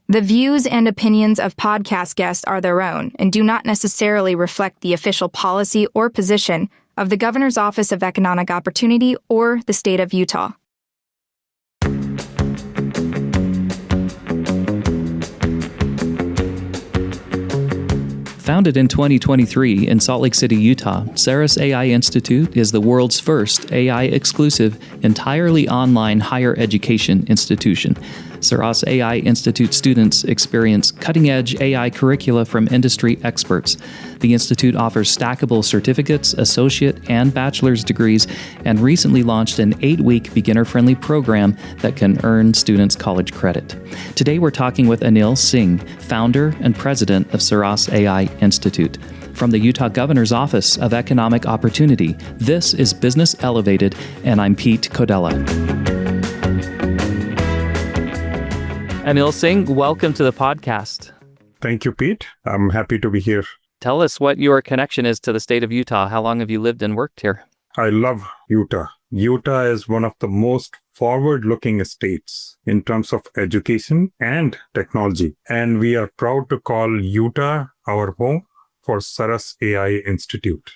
The views and opinions of podcast guests are their own and do not necessarily reflect the official policy or position of the Governor's Office of Economic Opportunity or the state of Utah. Founded in 2023 in Salt Lake City, Utah, Saras AI Institute is the world's first AI-exclusive, entirely online higher education institution. Saras AI Institute students experience cutting-edge AI curricula from industry experts. The institute offers stackable certificates, associate, and bachelor's degrees, and recently launched an 8-week beginner-friendly program that can earn students college credit. Today we're talking with Anil Singh, founder and president of Saras AI Institute. From the Utah Governor's Office of Economic Opportunity, this is Business Elevated, and I'm Pete Codella. Anil Singh, welcome to the podcast. Thank you, Pete. I'm happy to be here. Tell us what your connection is to the state of Utah. How long have you lived and worked here? I love Utah. Utah is one of the most forward-looking states in terms of education and technology. And we are proud to call Utah our home for Saras AI Institute.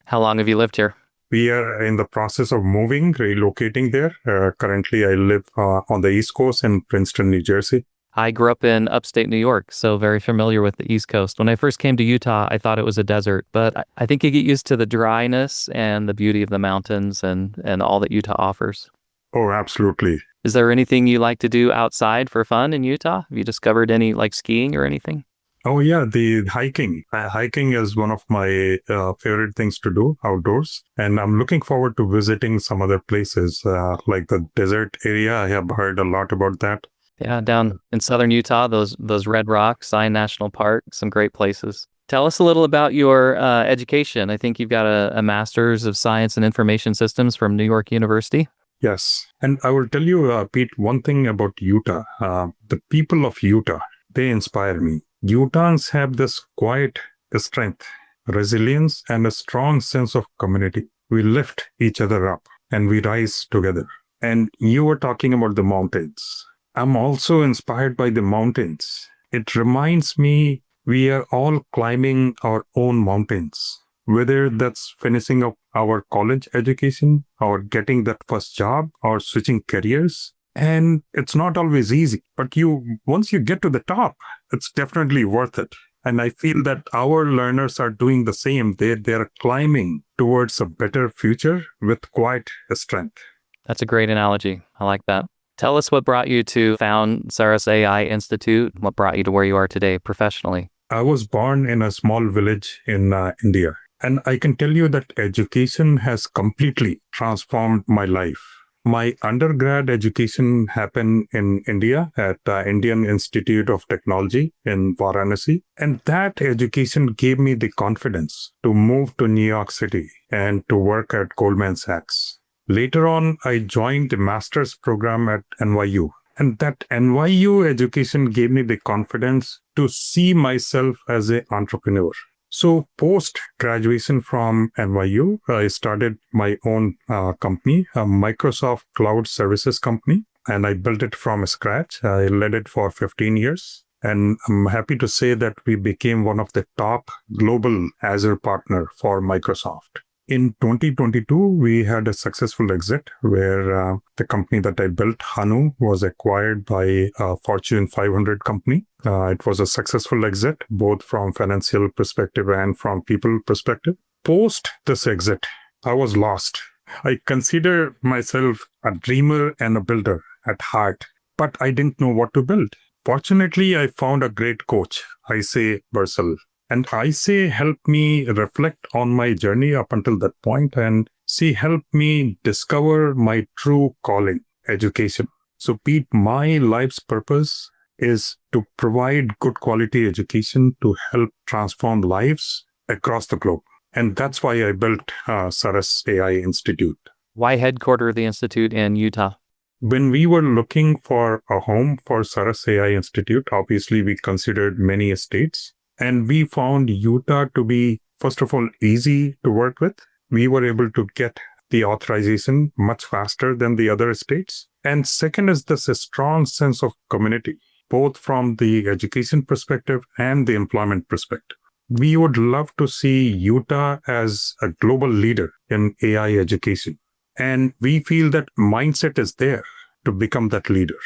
How long have you lived here? We are in the process of relocating there. Currently, I live on the East Coast in Princeton, New Jersey. I grew up in upstate New York, so very familiar with the East Coast. When I first came to Utah, I thought it was a desert, but I think you get used to the dryness and the beauty of the mountains and all that Utah offers. Oh, absolutely. Is there anything you like to do outside for fun in Utah? Have you discovered any like skiing or anything? Oh, yeah, the hiking. Hiking is one of my favorite things to do outdoors. And I'm looking forward to visiting some other places like the desert area. I have heard a lot about that. Yeah, down in southern Utah, those Red Rocks, Zion National Park, some great places. Tell us a little about your education. I think you've got a Master's of Science and Information Systems from New York University. Yes. And I will tell you, Pete, one thing about Utah. The people of Utah, they inspire me. Utahns have this quiet strength, resilience, and a strong sense of community. We lift each other up and we rise together. And you were talking about the mountains. I'm also inspired by the mountains. It reminds me we are all climbing our own mountains, whether that's finishing up our college education or getting that first job or switching careers. And it's not always easy, but once you get to the top, it's definitely worth it. And I feel that our learners are doing the same. They're climbing towards a better future with quiet strength. That's a great analogy. I like that. Tell us what brought you to found Saras AI Institute. What brought you to where you are today professionally? I was born in a small village in India. And I can tell you that education has completely transformed my life. My undergrad education happened in India at Indian Institute of Technology in Varanasi. And that education gave me the confidence to move to New York City and to work at Goldman Sachs. Later on, I joined the master's program at NYU. And that NYU education gave me the confidence to see myself as an entrepreneur. So post-graduation from NYU, I started my own company, a Microsoft Cloud Services company, and I built it from scratch. I led it for 15 years. And I'm happy to say that we became one of the top global Azure partner for Microsoft. In 2022, we had a successful exit where the company that I built, Hanu, was acquired by a Fortune 500 company. It was a successful exit, both from financial perspective and from people perspective. Post this exit, I was lost. I consider myself a dreamer and a builder at heart, but I didn't know what to build. Fortunately, I found a great coach, Isay Bursell. And Isay helped me reflect on my journey up until that point, and she helped me discover my true calling, education. So Pete, my life's purpose is to provide good quality education to help transform lives across the globe. And that's why I built Saras AI Institute. Why headquarter the institute in Utah? When we were looking for a home for Saras AI Institute, obviously we considered many states. And we found Utah to be, first of all, easy to work with. We were able to get the authorization much faster than the other states. And second is this a strong sense of community. both from the education perspective and the employment perspective. We would love to see Utah as a global leader in AI education. And we feel that mindset is there to become that leader.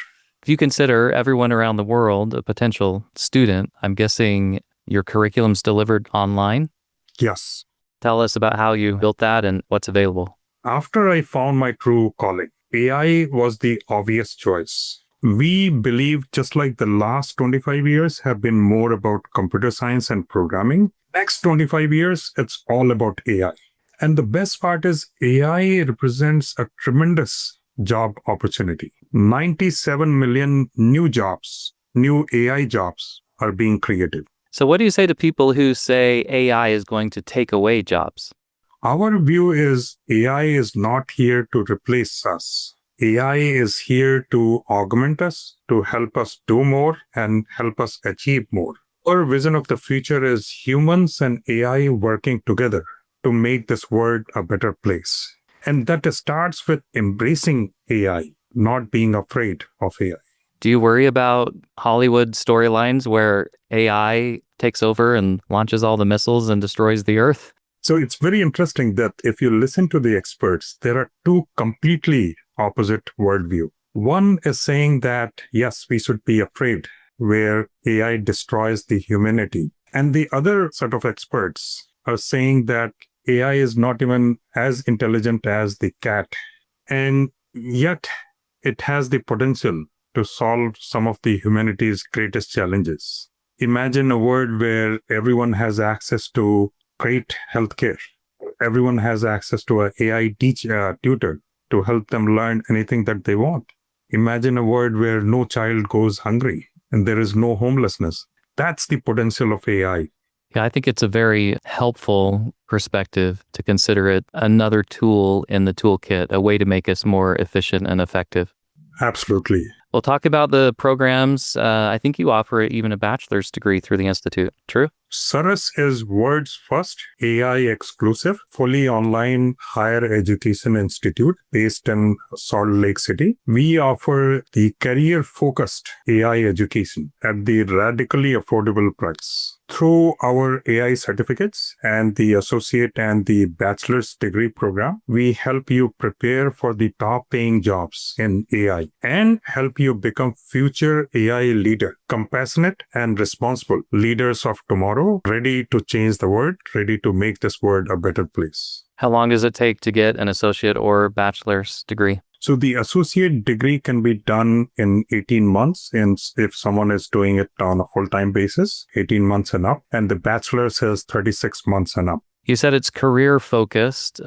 If you consider everyone around the world a potential student, I'm guessing your curriculum's delivered online. Yes. Tell us about how you built that and what's available. After I found my true calling, AI was the obvious choice. We believe, just like the last 25 years have been more about computer science and programming, next 25 years, it's all about AI. And the best part is AI represents a tremendous job opportunity. 97 million new jobs, new AI jobs are being created. So what do you say to people who say AI is going to take away jobs? Our view is AI is not here to replace us. AI is here to augment us, to help us do more and help us achieve more. Our vision of the future is humans and AI working together to make this world a better place. And that starts with embracing AI, not being afraid of AI. Do you worry about Hollywood storylines where AI takes over and launches all the missiles and destroys the Earth? So it's very interesting that if you listen to the experts, there are two completely opposite worldview. One is saying that, yes, we should be afraid where AI destroys the humanity. And the other set of experts are saying that AI is not even as intelligent as the cat. And yet it has the potential to solve some of the humanity's greatest challenges. Imagine a world where everyone has access to great healthcare. Everyone has access to an AI tutor to help them learn anything that they want. Imagine a world where no child goes hungry and there is no homelessness. That's the potential of AI. Yeah, I think it's a very helpful perspective to consider it another tool in the toolkit, a way to make us more efficient and effective. Absolutely. We'll talk about the programs. I think you offer even a bachelor's degree through the Institute. True? Saras is world's first AI exclusive, fully online higher education institute based in Salt Lake City. We offer the career-focused AI education at the radically affordable price. Through our AI certificates and the associate and the bachelor's degree program, we help you prepare for the top paying jobs in AI and help you become future AI leader, compassionate and responsible leaders of tomorrow, ready to change the world, ready to make this world a better place. How long does it take to get an associate or bachelor's degree? So the associate degree can be done in 18 months, and if someone is doing it on a full-time basis, 18 months and up, and the bachelor's is 36 months and up. You said it's career focused.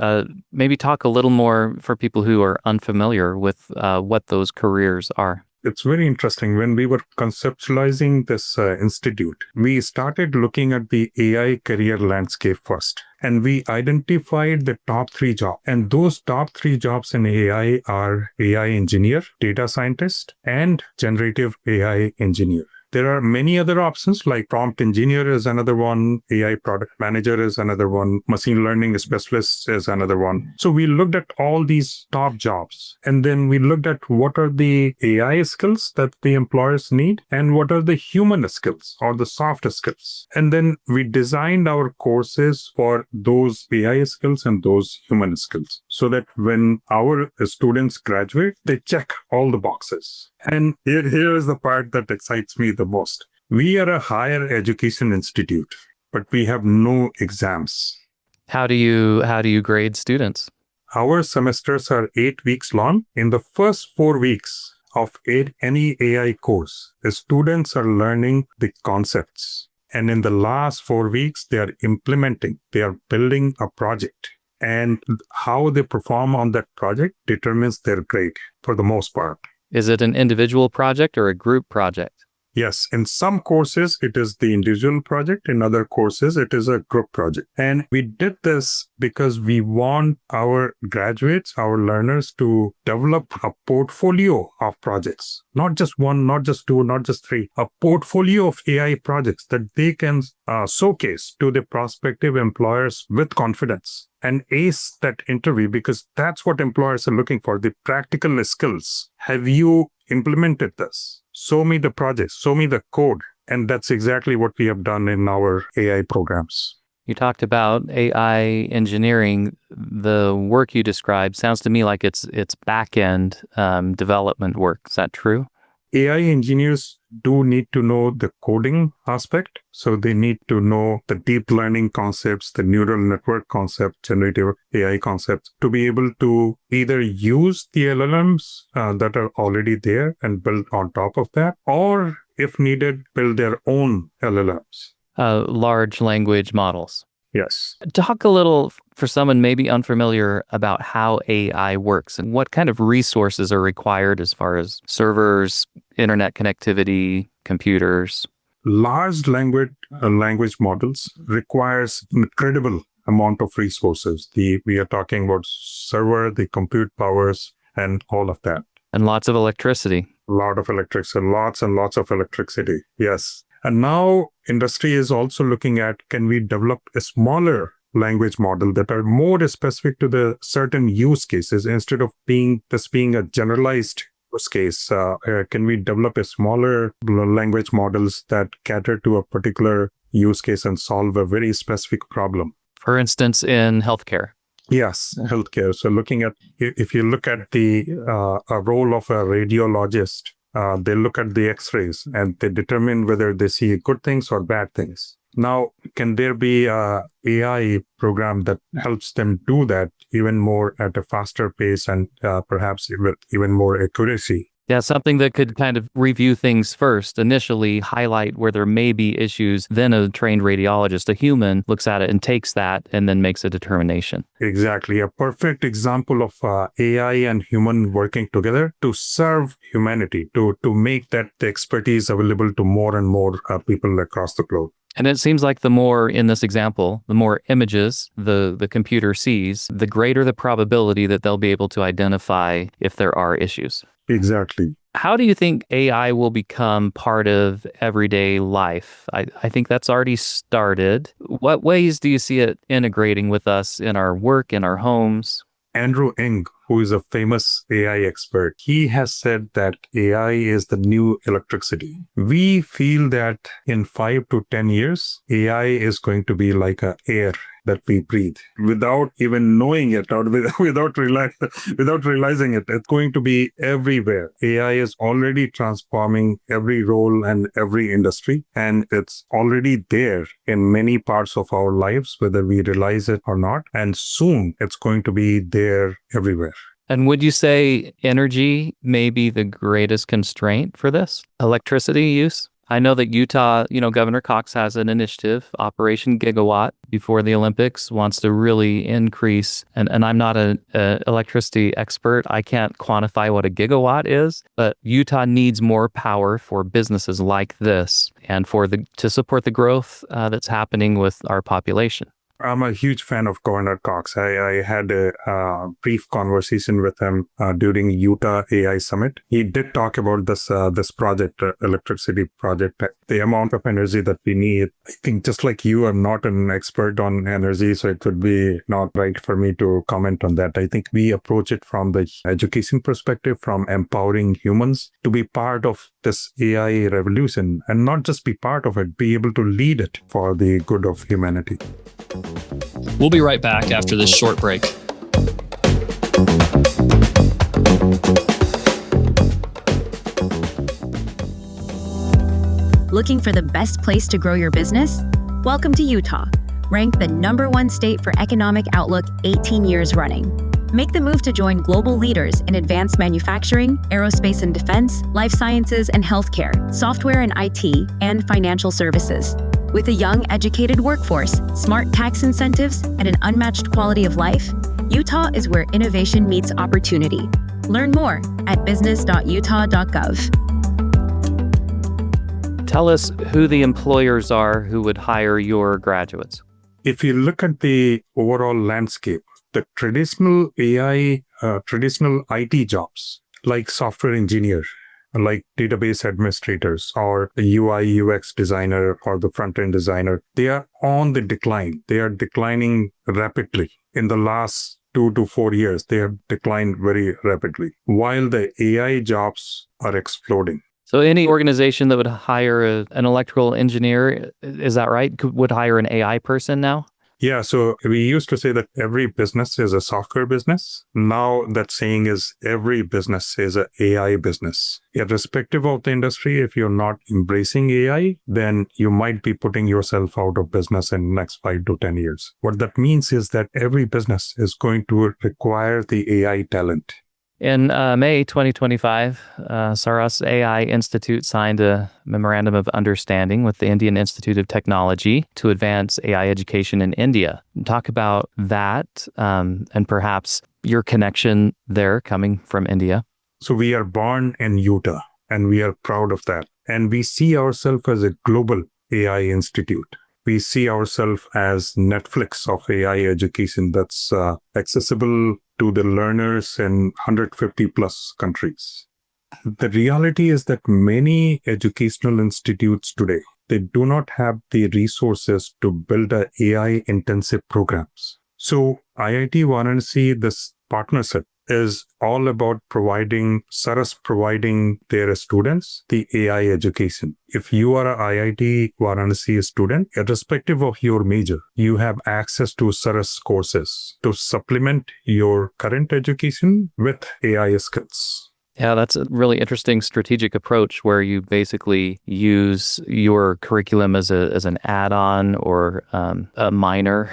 Maybe talk a little more for people who are unfamiliar with what those careers are. It's very interesting. When we were conceptualizing this institute, we started looking at the AI career landscape first. And we identified the top 3 jobs. And those top 3 jobs in AI are AI engineer, data scientist, and generative AI engineer. There are many other options like prompt engineer is another one, AI product manager is another one, machine learning specialist is another one. So we looked at all these top jobs and then we looked at what are the AI skills that the employers need and what are the human skills or the soft skills. And then we designed our courses for those AI skills and those human skills so that when our students graduate, they check all the boxes. And here is the part that excites me the most. We are a higher education institute, but we have no exams. How do you grade students? Our semesters are 8 weeks long. In the first 4 weeks of any AI course, the students are learning the concepts. And in the last 4 weeks, they are implementing, they are building a project. And how they perform on that project determines their grade for the most part. Is it an individual project or a group project? Yes, in some courses, it is the individual project. In other courses, it is a group project. And we did this because we want our graduates, our learners to develop a portfolio of projects. Not just one, not just two, not just three. A portfolio of AI projects that they can showcase to the prospective employers with confidence and ace that interview because that's what employers are looking for, the practical skills. Have you implemented this. Show me the project, show me the code. And that's exactly what we have done in our AI programs. You talked about AI engineering. The work you described sounds to me like it's back-end development work. Is that true? AI engineers do need to know the coding aspect. So they need to know the deep learning concepts, the neural network concepts, generative AI concepts, to be able to either use the LLMs that are already there and build on top of that, or if needed, build their own LLMs. Large language models. Yes. Talk a little, for someone maybe unfamiliar, about how AI works and what kind of resources are required as far as servers, internet connectivity, computers. Large language models requires incredible amount of resources. We are talking about server, the compute powers, and all of that. And lots of electricity. A lot of electricity, lots and lots of electricity. Yes. And now industry is also looking at, can we develop a smaller language model that are more specific to the certain use cases instead of being a generalized use case? Can we develop a smaller language models that cater to a particular use case and solve a very specific problem? For instance, in healthcare. Yes, healthcare. So if you look at the role of a radiologist, they look at the x-rays and they determine whether they see good things or bad things. Now, can there be a AI program that helps them do that even more at a faster pace and perhaps with even more accuracy? Yeah, something that could kind of review things first, initially highlight where there may be issues, then a trained radiologist, a human, looks at it and takes that and then makes a determination. Exactly. A perfect example of AI and human working together to serve humanity, to make that the expertise available to more and more people across the globe. And it seems like the more, in this example, the more images the computer sees, the greater the probability that they'll be able to identify if there are issues. Exactly. How do you think AI will become part of everyday life? I think that's already started. What ways do you see it integrating with us in our work, in our homes? Andrew Ng, who is a famous AI expert, he has said that AI is the new electricity. We feel that in 5 to 10 years, AI is going to be like a air that we breathe without even knowing it or without realizing it. It's going to be everywhere. AI is already transforming every role and every industry, and it's already there in many parts of our lives, whether we realize it or not. And soon it's going to be there everywhere. And would you say energy may be the greatest constraint for this? Electricity use? I know that Utah, Governor Cox has an initiative, Operation Gigawatt, before the Olympics, wants to really increase. And I'm not an electricity expert. I can't quantify what a gigawatt is, but Utah needs more power for businesses like this and to support the growth that's happening with our population. I'm a huge fan of Governor Cox. I had a brief conversation with him during Utah AI Summit. He did talk about this project, electricity project, the amount of energy that we need. I think just like you, I'm not an expert on energy, so it would be not right for me to comment on that. I think we approach it from the education perspective, from empowering humans to be part of this AI revolution and not just be part of it, be able to lead it for the good of humanity. We'll be right back after this short break. Looking for the best place to grow your business? Welcome to Utah, ranked the #1 state for economic outlook 18 years running. Make the move to join global leaders in advanced manufacturing, aerospace and defense, life sciences and healthcare, software and IT, and financial services. With a young, educated workforce, smart tax incentives, and an unmatched quality of life, Utah is where innovation meets opportunity. Learn more at business.utah.gov. Tell us who the employers are who would hire your graduates. If you look at the overall landscape, the traditional AI, traditional IT jobs like software engineer, like database administrators or the UI UX designer or the front-end designer, they are on the decline. They are declining rapidly. In the last 2 to 4 years, they have declined very rapidly, while the AI jobs are exploding. So any organization that would hire an electrical engineer, is that right, would hire an AI person now? Yeah, so we used to say that every business is a software business. Now that saying is every business is an AI business. Irrespective of the industry, if you're not embracing AI, then you might be putting yourself out of business in the next 5 to 10 years. What that means is that every business is going to require the AI talent. In May 2025, Saras AI Institute signed a Memorandum of Understanding with the Indian Institute of Technology to advance AI education in India. Talk about that and perhaps your connection there coming from India. So we are born in Utah, and we are proud of that. And we see ourselves as a global AI institute. We see ourselves as Netflix of AI education that's accessible to the learners in 150 plus countries. The reality is that many educational institutes today, they do not have the resources to build a AI intensive programs. So IIT Varanasi, this partnership is all about Saras providing their students the AI education. If you are a IIT Varanasi student, irrespective of your major, you have access to Saras courses to supplement your current education with AI skills. Yeah, that's a really interesting strategic approach where you basically use your curriculum as an add-on or a minor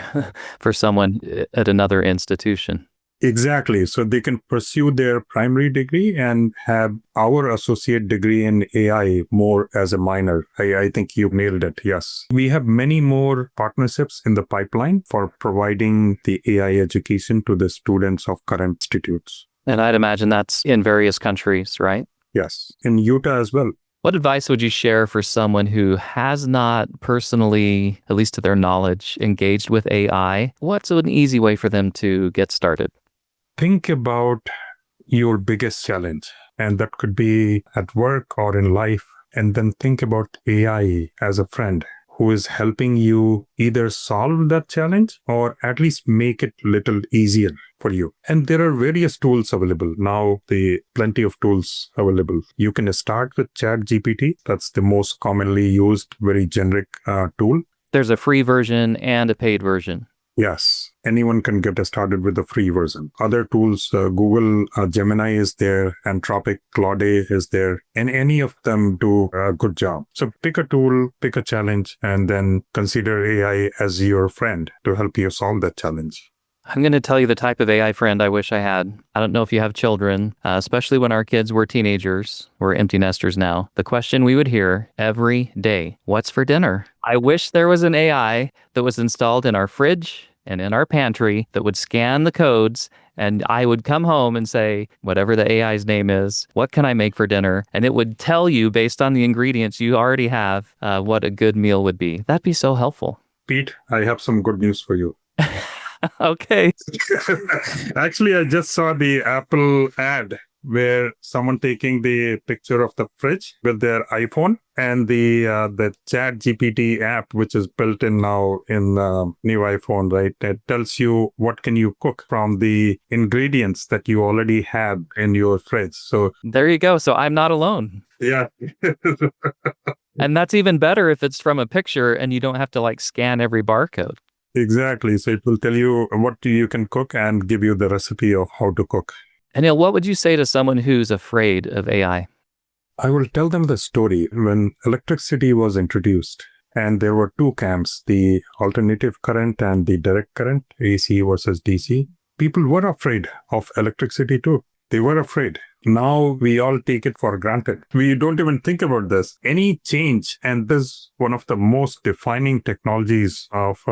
for someone at another institution. Exactly. So they can pursue their primary degree and have our associate degree in AI more as a minor. I think you nailed it. Yes. We have many more partnerships in the pipeline for providing the AI education to the students of current institutes. And I'd imagine that's in various countries, right? Yes. In Utah as well. What advice would you share for someone who has not personally, at least to their knowledge, engaged with AI? What's an easy way for them to get started? Think about your biggest challenge, and that could be at work or in life. And then think about AI as a friend who is helping you either solve that challenge or at least make it a little easier for you. And there are various tools available. Now, plenty of tools available. You can start with ChatGPT. That's the most commonly used, very generic tool. There's a free version and a paid version. Yes, anyone can get started with the free version. Other tools, Google Gemini is there, Anthropic, Claude is there, and any of them do a good job. So pick a tool, pick a challenge, and then consider AI as your friend to help you solve that challenge. I'm going to tell you the type of AI friend I wish I had. I don't know if you have children, especially when our kids were teenagers. We're empty nesters now. The question we would hear every day, what's for dinner? I wish there was an AI that was installed in our fridge and in our pantry that would scan the codes, and I would come home and say, whatever the AI's name is, what can I make for dinner? And it would tell you based on the ingredients you already have what a good meal would be. That'd be so helpful. Pete, I have some good news for you. Okay. Actually, I just saw the Apple ad where someone taking the picture of the fridge with their iPhone, and the ChatGPT app, which is built in now in new iPhone, right? It tells you what can you cook from the ingredients that you already have in your fridge. So there you go. So I'm not alone. Yeah. And that's even better if it's from a picture and you don't have to scan every barcode. Exactly. So it will tell you what you can cook and give you the recipe of how to cook. Anil, what would you say to someone who's afraid of AI? I will tell them the story when electricity was introduced, and there were two camps, the alternative current and the direct current, AC versus DC. People were afraid of electricity too. They were afraid. Now we all take it for granted. We don't even think about this. Any change, and this is one of the most defining technologies of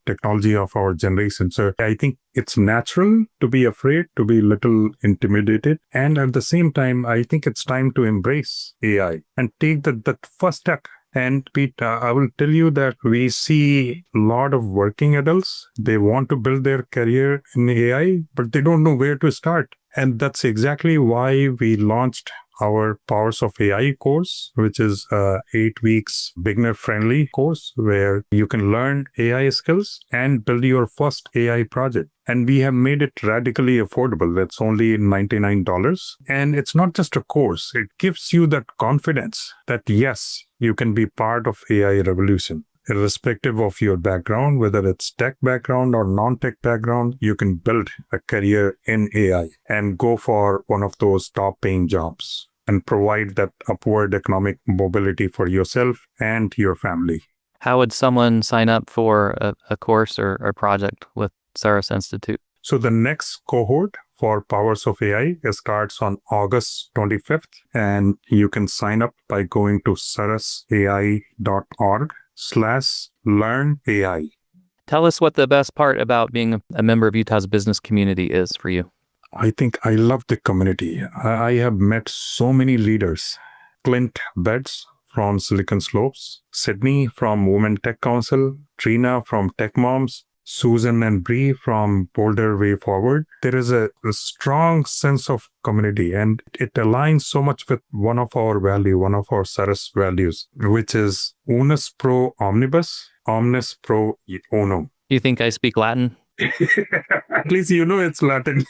technology of our generation. So I think it's natural to be afraid, to be a little intimidated. And at the same time, I think it's time to embrace AI and take that first step. And Pete, I will tell you that we see a lot of working adults. They want to build their career in AI, but they don't know where to start. And that's exactly why we launched our Powers of AI course, which is a 8 weeks beginner-friendly course where you can learn AI skills and build your first AI project. And we have made it radically affordable. That's only $99. And it's not just a course. It gives you that confidence that, yes, you can be part of AI revolution. Irrespective of your background, whether it's tech background or non-tech background, you can build a career in AI and go for one of those top paying jobs and provide that upward economic mobility for yourself and your family. How would someone sign up for a course or a project with Saras Institute? So the next cohort for Powers of AI starts on August 25th, and you can sign up by going to sarasai.org/learn-AI. Tell us what the best part about being a member of Utah's business community is for you. I think I love the community. I have met so many leaders. Clint Betts from Silicon Slopes, Sydney from Women Tech Council, Trina from Tech Moms, Susan and Bree from Boulder Way Forward. There is a strong sense of community, and it aligns so much with one of our Saras values, which is unus pro omnibus, omnes pro uno. You think I speak Latin? At least you know it's Latin.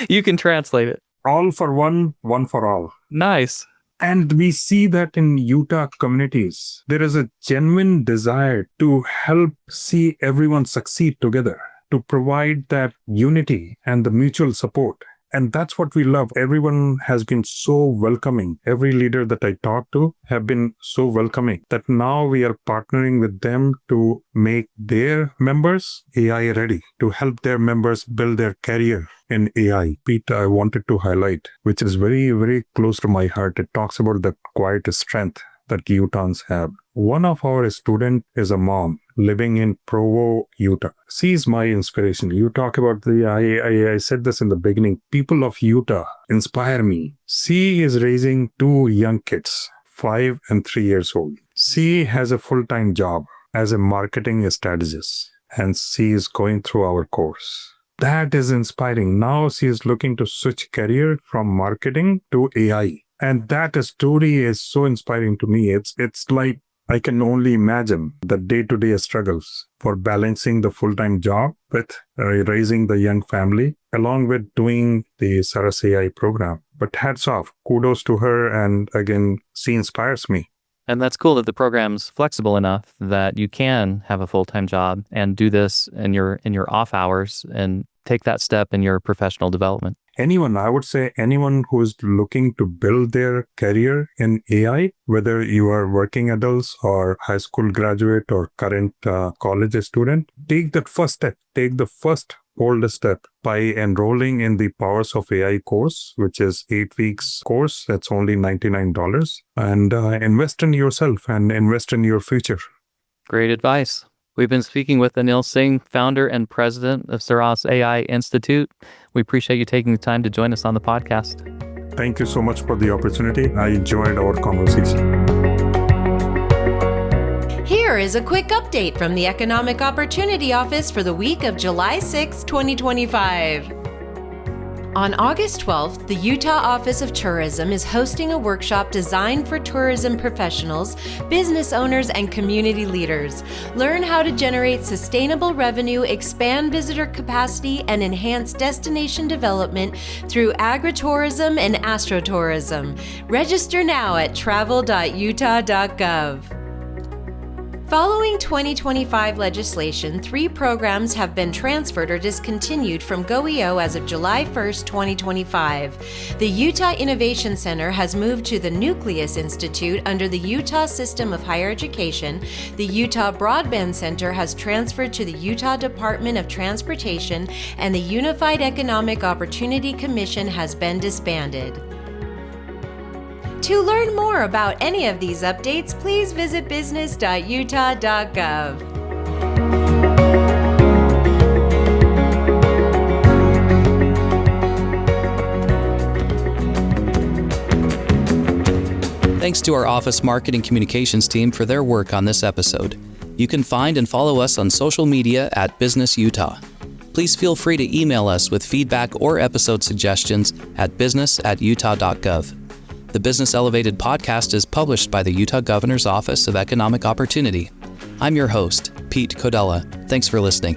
You can translate it. All for one, one for all. Nice. And we see that in Utah communities, there is a genuine desire to help see everyone succeed together, to provide that unity and the mutual support. And that's what we love. Everyone has been so welcoming. Every leader that I talk to have been so welcoming that now we are partnering with them to make their members AI ready, to help their members build their career in AI. Pete, I wanted to highlight, which is very, very close to my heart. It talks about the quiet strength that Utahns have. One of our students is a mom living in Provo, Utah. She is my inspiration. You talk about I said this in the beginning, people of Utah inspire me. She is raising 2 young kids, 5 and 3 years old. She has a full-time job as a marketing strategist, and she is going through our course. That is inspiring. Now she is looking to switch career from marketing to AI. And that story is so inspiring to me. It's like I can only imagine the day-to-day struggles for balancing the full-time job with raising the young family, along with doing the Saras AI program. But hats off, kudos to her, and again, she inspires me. And that's cool that the program's flexible enough that you can have a full-time job and do this in your off hours and take that step in your professional development. I would say anyone who is looking to build their career in AI, whether you are working adults or high school graduate or current college student, take that first step. Take the first bold step by enrolling in the Powers of AI course, which is 8 weeks course. That's only $99. And invest in yourself and invest in your future. Great advice. We've been speaking with Anil Singh, founder and president of Saras AI Institute. We appreciate you taking the time to join us on the podcast. Thank you so much for the opportunity. I enjoyed our conversation. Here is a quick update from the Economic Opportunity Office for the week of July 6, 2025. On August 12th, the Utah Office of Tourism is hosting a workshop designed for tourism professionals, business owners, and community leaders. Learn how to generate sustainable revenue, expand visitor capacity, and enhance destination development through agritourism and astrotourism. Register now at travel.utah.gov. Following 2025 legislation, 3 programs have been transferred or discontinued from GoEO as of July 1, 2025. The Utah Innovation Center has moved to the Nucleus Institute under the Utah System of Higher Education. The Utah Broadband Center has transferred to the Utah Department of Transportation, and the Unified Economic Opportunity Commission has been disbanded. To learn more about any of these updates, please visit business.utah.gov. Thanks to our office marketing communications team for their work on this episode. You can find and follow us on social media at Business Utah. Please feel free to email us with feedback or episode suggestions at business@utah.gov. The Business Elevated podcast is published by the Utah Governor's Office of Economic Opportunity. I'm your host, Pete Codella. Thanks for listening.